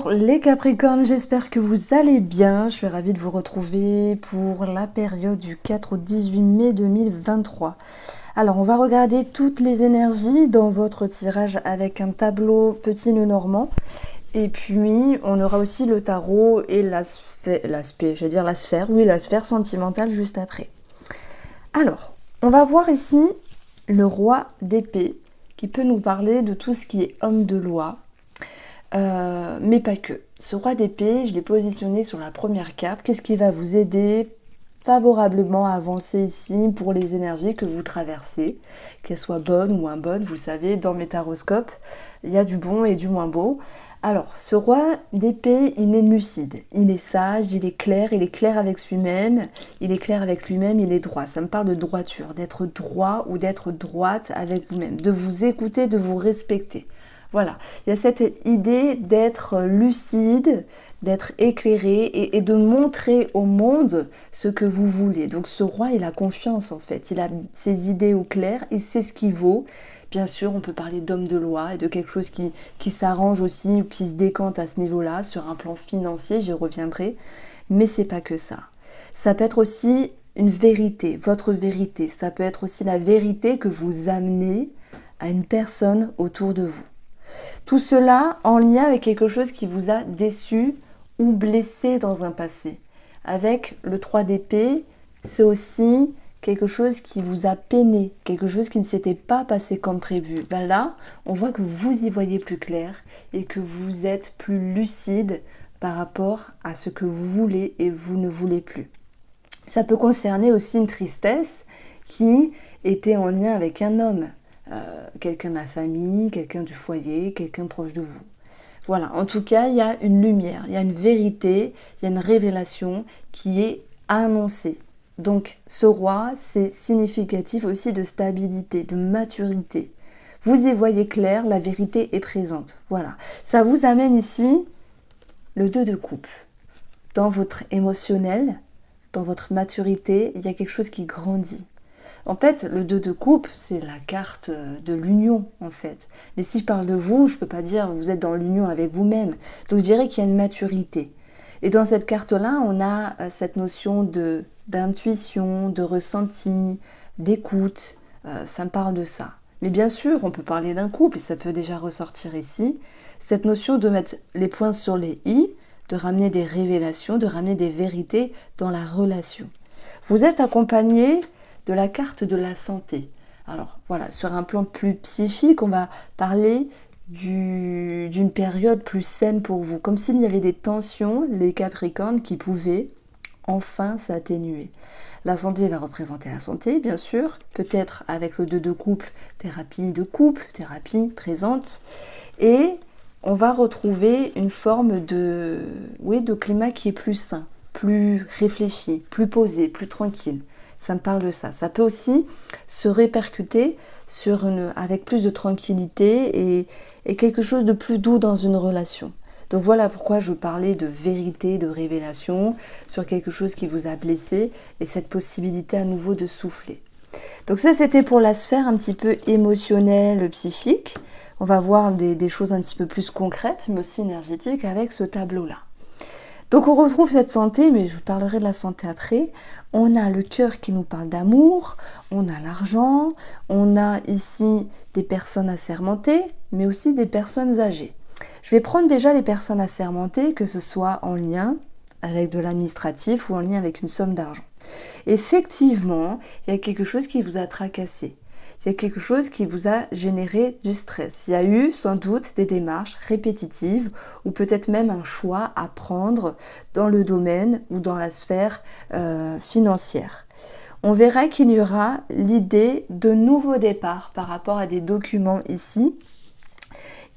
Alors, les Capricornes, j'espère que vous allez bien. Je suis ravie de vous retrouver pour la période du 4 au 18 mai 2023. Alors, on va regarder toutes les énergies dans votre tirage avec un tableau petit nœud normand. Et puis, on aura aussi le tarot et la sphère sentimentale juste après. Alors, on va voir ici le roi d'épée qui peut nous parler de tout ce qui est homme de loi. Mais pas que. Ce roi d'épée, je l'ai positionné sur la première carte. Qu'est-ce qui va vous aider favorablement à avancer ici pour les énergies que vous traversez, qu'elles soient bonnes ou moins bonnes? Vous savez, dans mes taroscopes, il y a du bon et du moins beau. Alors, ce roi d'épée, il est lucide, il est sage, il est clair avec lui-même, il est clair avec lui-même, il est droit. Ça me parle de droiture, d'être droit ou d'être droite avec vous-même, de vous écouter, de vous respecter. Voilà, il y a cette idée d'être lucide, d'être éclairé et de montrer au monde ce que vous voulez. Donc ce roi, il a confiance en fait, il a ses idées au clair, il sait ce qu'il vaut. Bien sûr, on peut parler d'homme de loi et de quelque chose qui s'arrange aussi ou qui se décante à ce niveau-là, sur un plan financier, j'y reviendrai. Mais c'est pas que ça. Ça peut être aussi une vérité, votre vérité. Ça peut être aussi la vérité que vous amenez à une personne autour de vous. Tout cela en lien avec quelque chose qui vous a déçu ou blessé dans un passé. Avec le 3 d'épée, c'est aussi quelque chose qui vous a peiné, quelque chose qui ne s'était pas passé comme prévu. Ben là, on voit que vous y voyez plus clair et que vous êtes plus lucide par rapport à ce que vous voulez et vous ne voulez plus. Ça peut concerner aussi une tristesse qui était en lien avec un homme. Quelqu'un de la famille, quelqu'un du foyer, quelqu'un proche de vous. Voilà, en tout cas, il y a une lumière, il y a une vérité, il y a une révélation qui est annoncée. Donc, ce roi, c'est significatif aussi de stabilité, de maturité. Vous y voyez clair, la vérité est présente. Voilà, ça vous amène ici le 2 de coupe. Dans votre émotionnel, dans votre maturité, il y a quelque chose qui grandit. En fait, le 2 de coupe, c'est la carte de l'union, en fait. Mais si je parle de vous, je ne peux pas dire que vous êtes dans l'union avec vous-même. Donc, je dirais qu'il y a une maturité. Et dans cette carte-là, on a cette notion d'intuition, de ressenti, d'écoute. Ça me parle de ça. Mais bien sûr, on peut parler d'un couple, et ça peut déjà ressortir ici. Cette notion de mettre les points sur les i, de ramener des révélations, de ramener des vérités dans la relation. Vous êtes accompagné de la carte de la santé. Alors voilà, sur un plan plus psychique, on va parler d'une période plus saine pour vous, comme s'il y avait des tensions, les Capricornes, qui pouvaient enfin s'atténuer. La santé va représenter la santé, bien sûr, peut-être avec le 2 de couple, thérapie présente, et on va retrouver une forme de climat qui est plus sain, plus réfléchi, plus posé, plus tranquille. Ça me parle de ça. Ça peut aussi se répercuter avec plus de tranquillité et quelque chose de plus doux dans une relation. Donc voilà pourquoi je parlais de vérité, de révélation sur quelque chose qui vous a blessé et cette possibilité à nouveau de souffler. Donc ça, c'était pour la sphère un petit peu émotionnelle, psychique. On va voir des choses un petit peu plus concrètes, mais aussi énergétiques avec ce tableau-là. Donc on retrouve cette santé, mais je vous parlerai de la santé après. On a le cœur qui nous parle d'amour, on a l'argent, on a ici des personnes assermentées, mais aussi des personnes âgées. Je vais prendre déjà les personnes assermentées, que ce soit en lien avec de l'administratif ou en lien avec une somme d'argent. Effectivement, il y a quelque chose qui vous a tracassé. Il y a quelque chose qui vous a généré du stress. Il y a eu sans doute des démarches répétitives ou peut-être même un choix à prendre dans le domaine ou dans la sphère financière. On verra qu'il y aura l'idée de nouveaux départs par rapport à des documents ici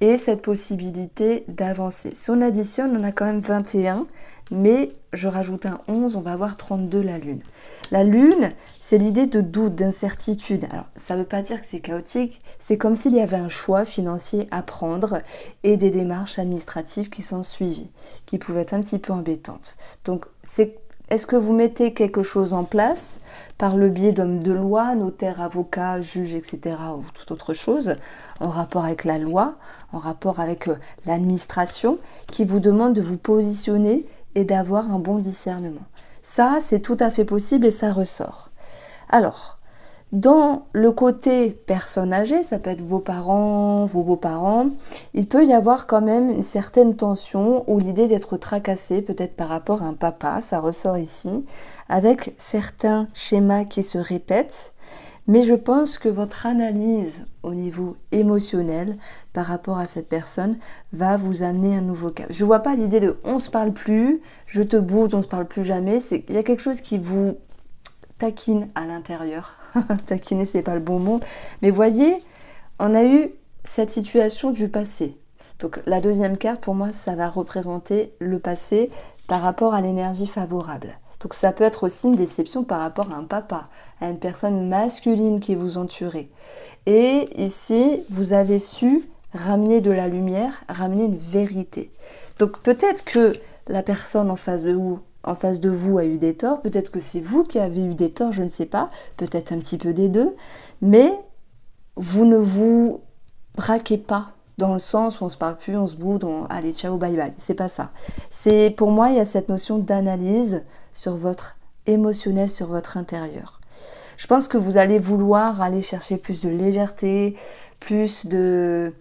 et cette possibilité d'avancer. Si on additionne, on a quand même 21, mais je rajoute un 11, on va avoir 32 la lune. La lune, c'est l'idée de doute, d'incertitude. Alors, ça ne veut pas dire que c'est chaotique, c'est comme s'il y avait un choix financier à prendre et des démarches administratives qui sont suivies, qui pouvaient être un petit peu embêtantes. Donc, c'est Est-ce que vous mettez quelque chose en place par le biais d'hommes de loi, notaires, avocats, juges, etc. ou toute autre chose, en rapport avec la loi, en rapport avec l'administration, qui vous demande de vous positionner et d'avoir un bon discernement. Ça, c'est tout à fait possible et ça ressort. Alors, dans le côté personne âgée, ça peut être vos parents, vos beaux-parents, il peut y avoir quand même une certaine tension ou l'idée d'être tracassé, peut-être par rapport à un papa, ça ressort ici, avec certains schémas qui se répètent, mais je pense que votre analyse au niveau émotionnel par rapport à cette personne va vous amener un nouveau cap. Je ne vois pas l'idée de on se parle plus, je te boude, on se parle plus jamais, il y a quelque chose qui vous taquine à l'intérieur. Taquiner, c'est pas le bon mot. Mais voyez, on a eu cette situation du passé. Donc la deuxième carte, pour moi, ça va représenter le passé par rapport à l'énergie favorable. Donc ça peut être aussi une déception par rapport à un papa, à une personne masculine qui vous entourait. Et ici, vous avez su ramener de la lumière, ramener une vérité. Donc peut-être que la personne en face de vous a eu des torts, peut-être que c'est vous qui avez eu des torts, je ne sais pas, peut-être un petit peu des deux, mais vous ne vous braquez pas dans le sens où on se parle plus, on se boude, allez ciao, bye bye, c'est pas ça. C'est pour moi, il y a cette notion d'analyse sur votre émotionnel, sur votre intérieur. Je pense que vous allez vouloir aller chercher plus de légèreté, plus de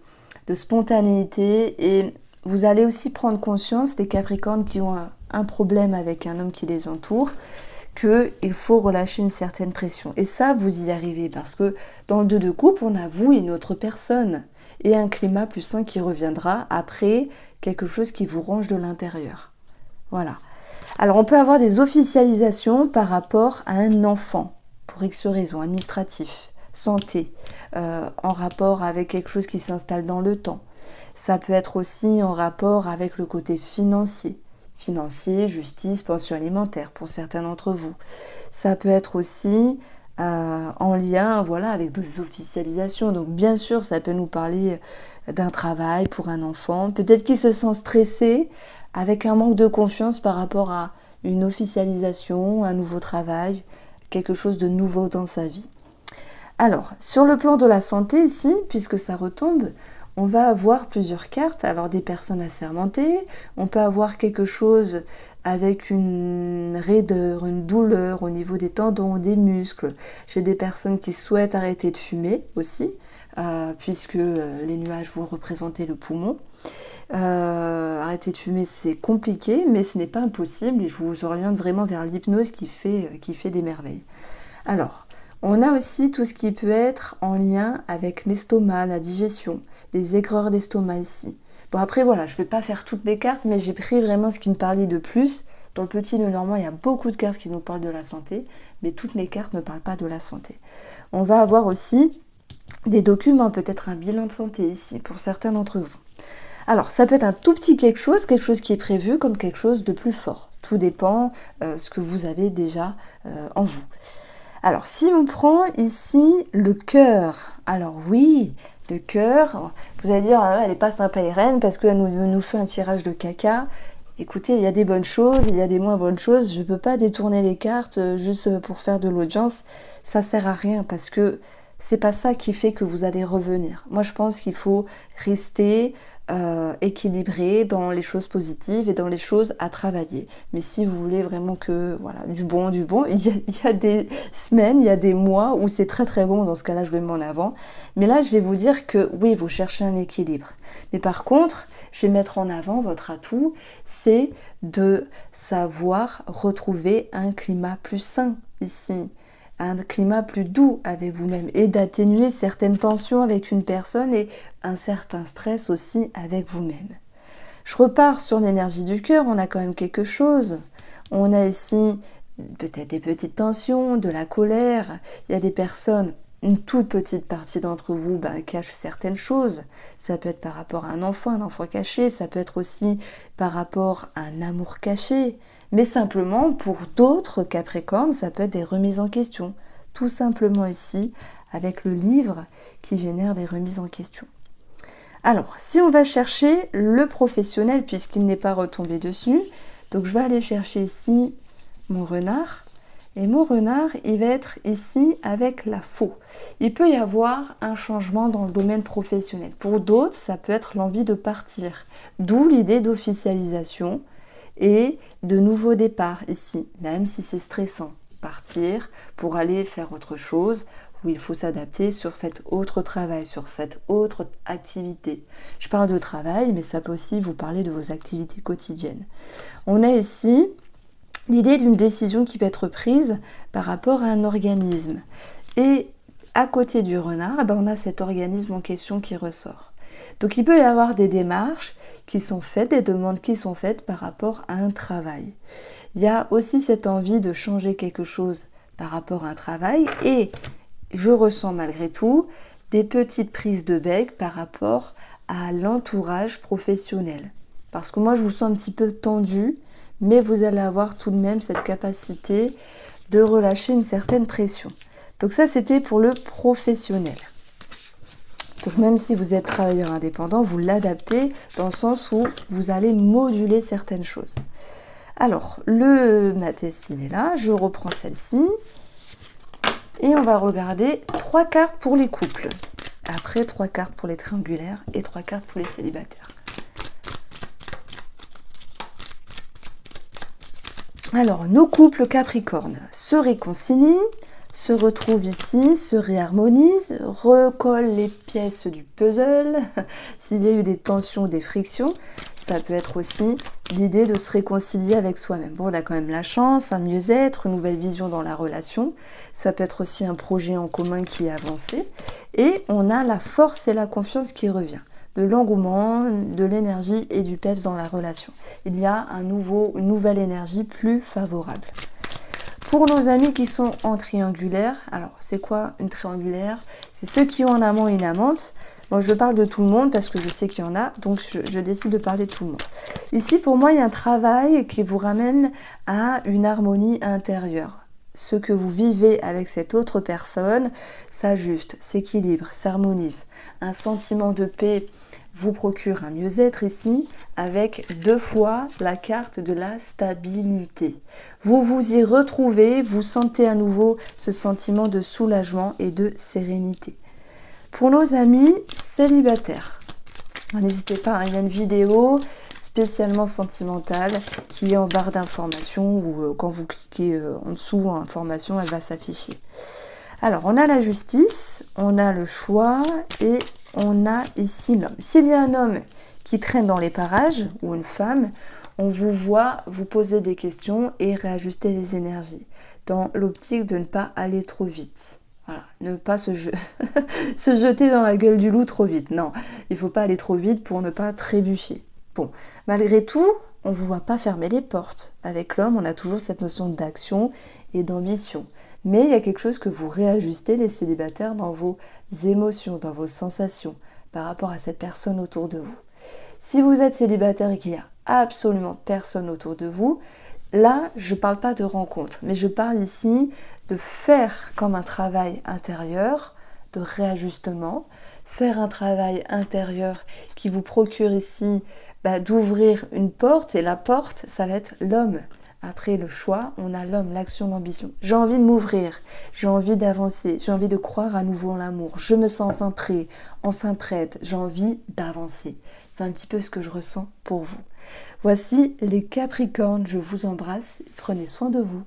spontanéité, et vous allez aussi prendre conscience des Capricornes qui ont un problème avec un homme qui les entoure, qu'il faut relâcher une certaine pression. Et ça, vous y arrivez, parce que dans le 2 de coupe, on a vous et une autre personne, et un climat plus sain qui reviendra après quelque chose qui vous range de l'intérieur. Voilà. Alors, on peut avoir des officialisations par rapport à un enfant, pour X raisons, administratif, santé, en rapport avec quelque chose qui s'installe dans le temps. Ça peut être aussi en rapport avec le côté financier. Financier, justice, pension alimentaire pour certains d'entre vous. Ça peut être aussi en lien avec des officialisations. Donc bien sûr, ça peut nous parler d'un travail pour un enfant. Peut-être qu'il se sent stressé avec un manque de confiance par rapport à une officialisation, un nouveau travail, quelque chose de nouveau dans sa vie. Alors, sur le plan de la santé ici, puisque ça retombe, on va avoir plusieurs cartes, alors des personnes assermentées, on peut avoir quelque chose avec une raideur, une douleur au niveau des tendons, des muscles, chez des personnes qui souhaitent arrêter de fumer aussi, puisque les nuages vont représenter le poumon. Arrêter de fumer, c'est compliqué, mais ce n'est pas impossible, et je vous oriente vraiment vers l'hypnose qui fait des merveilles. Alors, on a aussi tout ce qui peut être en lien avec l'estomac, la digestion, les aigreurs d'estomac ici. Bon après voilà, je ne vais pas faire toutes les cartes, mais j'ai pris vraiment ce qui me parlait de plus. Dans le petit Lenormand, il y a beaucoup de cartes qui nous parlent de la santé, mais toutes les cartes ne parlent pas de la santé. On va avoir aussi des documents, peut-être un bilan de santé ici, pour certains d'entre vous. Alors ça peut être un tout petit quelque chose qui est prévu, comme quelque chose de plus fort. Tout dépend ce que vous avez déjà en vous. Alors, si on prend ici le cœur, alors oui, le cœur, vous allez dire, elle n'est pas sympa Irène parce qu'elle nous fait un tirage de caca. Écoutez, il y a des bonnes choses, il y a des moins bonnes choses, je ne peux pas détourner les cartes juste pour faire de l'audience, ça sert à rien parce que c'est pas ça qui fait que vous allez revenir. Moi, je pense qu'il faut rester équilibré dans les choses positives et dans les choses à travailler. Mais si vous voulez vraiment que, voilà, du bon, il y a des semaines, il y a des mois où c'est très très bon, dans ce cas-là, je le mets en avant. Mais là, je vais vous dire que oui, vous cherchez un équilibre. Mais par contre, je vais mettre en avant votre atout, c'est de savoir retrouver un climat plus sain ici. Un climat plus doux avec vous-même et d'atténuer certaines tensions avec une personne et un certain stress aussi avec vous-même. Je repars sur l'énergie du cœur, on a quand même quelque chose. On a ici peut-être des petites tensions, de la colère. Il y a des personnes, une toute petite partie d'entre vous cache certaines choses. Ça peut être par rapport à un enfant caché, ça peut être aussi par rapport à un amour caché. Mais simplement, pour d'autres Capricornes, ça peut être des remises en question. Tout simplement ici, avec le livre qui génère des remises en question. Alors, si on va chercher le professionnel, puisqu'il n'est pas retombé dessus, donc je vais aller chercher ici mon renard. Et mon renard, il va être ici avec la faux. Il peut y avoir un changement dans le domaine professionnel. Pour d'autres, ça peut être l'envie de partir. D'où l'idée d'officialisation et de nouveau départ ici, même si c'est stressant. Partir pour aller faire autre chose, où il faut s'adapter sur cet autre travail, sur cette autre activité. Je parle de travail, mais ça peut aussi vous parler de vos activités quotidiennes. On a ici l'idée d'une décision qui peut être prise par rapport à un organisme. Et à côté du renard, on a cet organisme en question qui ressort. Donc il peut y avoir des démarches qui sont faites, des demandes qui sont faites par rapport à un travail. Il y a aussi cette envie de changer quelque chose par rapport à un travail et je ressens malgré tout des petites prises de bec par rapport à l'entourage professionnel. Parce que moi je vous sens un petit peu tendu, mais vous allez avoir tout de même cette capacité de relâcher une certaine pression. Donc ça, c'était pour le professionnel. Donc même si vous êtes travailleur indépendant, vous l'adaptez dans le sens où vous allez moduler certaines choses. Alors, le Mathes, il est là. Je reprends celle-ci. Et on va regarder 3 cartes pour les couples. Après, 3 cartes pour les triangulaires et 3 cartes pour les célibataires. Alors, nos couples Capricorne se réconcilient, se retrouvent ici, se réharmonisent, recollent les pièces du puzzle. S'il y a eu des tensions, des frictions, ça peut être aussi l'idée de se réconcilier avec soi-même. Bon, on a quand même la chance, un mieux-être, une nouvelle vision dans la relation. Ça peut être aussi un projet en commun qui est avancé. Et on a la force et la confiance qui revient. De l'engouement, de l'énergie et du peps dans la relation. Il y a une nouvelle énergie plus favorable. Pour nos amis qui sont en triangulaire, alors c'est quoi une triangulaire? C'est ceux qui ont un amant et une amante. Moi je parle de tout le monde parce que je sais qu'il y en a, donc je décide de parler de tout le monde. Ici pour moi il y a un travail qui vous ramène à une harmonie intérieure. Ce que vous vivez avec cette autre personne s'ajuste, s'équilibre, s'harmonise. Un sentiment de paix vous procure un mieux-être ici avec 2 fois la carte de la stabilité. Vous vous y retrouvez, vous sentez à nouveau ce sentiment de soulagement et de sérénité. Pour nos amis célibataires, n'hésitez pas, il y a une vidéo spécialement sentimentale qui est en barre d'informations ou quand vous cliquez en dessous en information, elle va s'afficher. Alors, on a la justice, on a le choix et on a ici l'homme. S'il y a un homme qui traîne dans les parages ou une femme, on vous voit vous poser des questions et réajuster les énergies dans l'optique de ne pas aller trop vite. Voilà, ne pas se jeter dans la gueule du loup trop vite. Non, il ne faut pas aller trop vite pour ne pas trébucher. Bon, malgré tout, on ne vous voit pas fermer les portes. Avec l'homme, on a toujours cette notion d'action et d'ambition. Mais il y a quelque chose que vous réajustez, les célibataires, dans vos émotions, dans vos sensations, par rapport à cette personne autour de vous. Si vous êtes célibataire et qu'il n'y a absolument personne autour de vous, là, je ne parle pas de rencontre, mais je parle ici de faire comme un travail intérieur, de réajustement, faire un travail intérieur qui vous procure ici d'ouvrir une porte, et la porte, ça va être l'homme. Après le choix, on a l'homme, l'action, l'ambition. J'ai envie de m'ouvrir, j'ai envie d'avancer, j'ai envie de croire à nouveau en l'amour. Je me sens enfin prêt, enfin prête, j'ai envie d'avancer. C'est un petit peu ce que je ressens pour vous. Voici les Capricornes, je vous embrasse, prenez soin de vous.